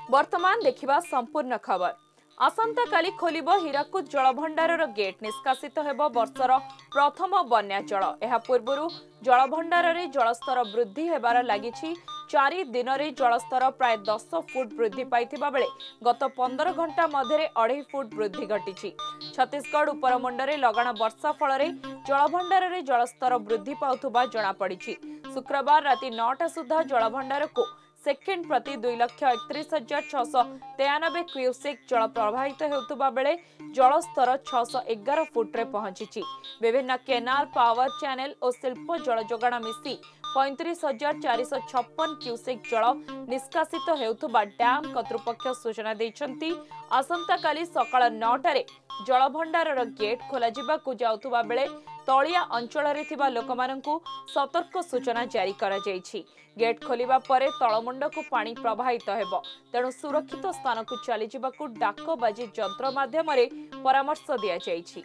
वर्तमान देखिबा संपूर्ण खबर। आसंता काली खोलिबो हीराकुद जलभंडारर गेट। निष्कासित हेबो वर्षर प्रथम बन्या जल। एहा पूर्वरु जलभंडाररे जलस्तर वृद्धि हेबार लागिछि। 4 दिन रे जलस्तर प्राय 10 फुट वृद्धि पाइथिबा बेले गत 15 घंटा मध्यरे 2.5 फुट वृद्धि घटिछि। छत्तीसगढ़ उपरमुंडरे लगाण वर्षा फलरे जलभंडाररे जलस्तर वृद्धि पाउथुबा जणा पड़िछि। शुक्रवार राति 9टा सुधा जलभंडारको सेकेंड प्रति 2,31,693 क्यूसेक जल प्रवाहित हेउतबा बेले जलस्तर 611 फुट रे पहुंची। विभिन्न केनाल, पावर चैनल और शिल्प जल जोगाण मिसी 35,456 क्यूसेक जल निष्कासित हेउतबा डैम कर्तृपक्ष सूचना दैछंती। आसंता काली सकाळ 9टारे जलभंडारर गेट खोला जिबाकु जाउतबा बेले तलिया अंचल रे थिबा लोकमानंकु सतर्क सूचना जारी करा जायछि। गेट खोलिबा परे तळमुंडकु पानी प्रवाहित हेबो, तेणु सुरक्षित स्थान को चली जिबाकु डाक बाजी यंत्र माध्यम परामर्श दिया जायछि।